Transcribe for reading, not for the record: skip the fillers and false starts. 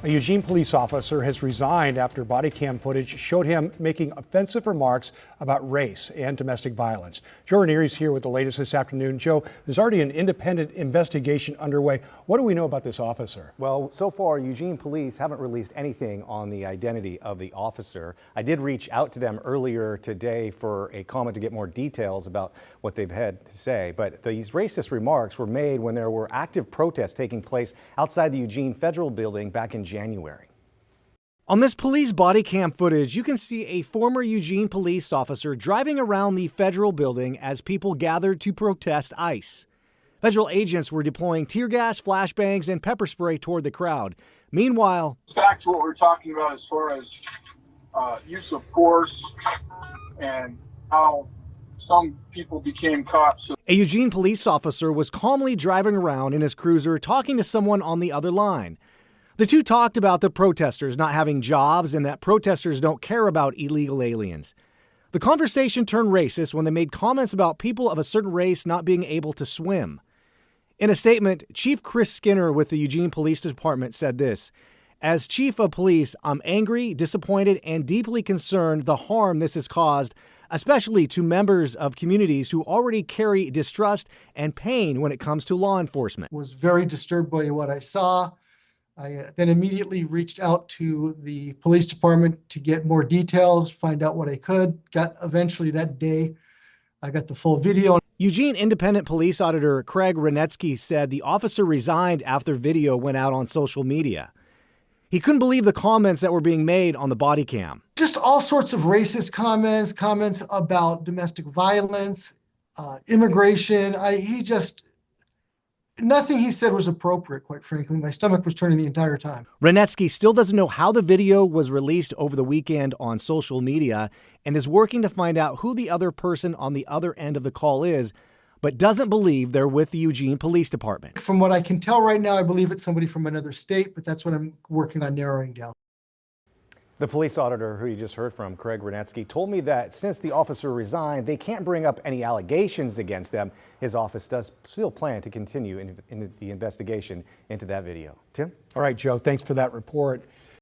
A Eugene police officer has resigned after body cam footage showed him making offensive remarks about race and domestic violence. Joe Ranieri's here with the latest this afternoon. Joe, there's already an independent investigation underway. What do we know about this officer? Well, so far, Eugene police haven't released anything on the identity of the officer. I did reach out to them earlier today for a comment to get more details about what they've had to say. But these racist remarks were made when there were active protests taking place outside the Eugene Federal Building back in January. On this police body cam footage, you can see a former Eugene police officer driving around the federal building as people gathered to protest ICE. Federal agents were deploying tear gas, flashbangs, and pepper spray toward the crowd. Meanwhile, back to what we're talking about as far as use of force and how some people became cops. A Eugene police officer was calmly driving around in his cruiser talking to someone on the other line. The two talked about the protesters not having jobs and that protesters don't care about illegal aliens. The conversation turned racist when they made comments about people of a certain race not being able to swim. In a statement, Chief Chris Skinner with the Eugene Police Department said this: "As chief of police, I'm angry, disappointed, and deeply concerned the harm this has caused, especially to members of communities who already carry distrust and pain when it comes to law enforcement." Was very disturbed by what I saw. I then immediately reached out to the police department to get more details, find out what I could. Eventually that day, I got the full video. Eugene Independent Police Auditor Craig Renetsky said the officer resigned after video went out on social media. He couldn't believe the comments that were being made on the body cam. Just all sorts of racist comments about domestic violence, immigration. Nothing he said was appropriate, quite frankly. My stomach was turning the entire time. Renetsky still doesn't know how the video was released over the weekend on social media and is working to find out who the other person on the other end of the call is, but doesn't believe they're with the Eugene Police Department. From what I can tell right now, I believe it's somebody from another state, but that's what I'm working on narrowing down. The police auditor who you just heard from, Craig Renetsky, told me that since the officer resigned, they can't bring up any allegations against them. His office does still plan to continue in the investigation into that video. Tim? All right, Joe, thanks for that report.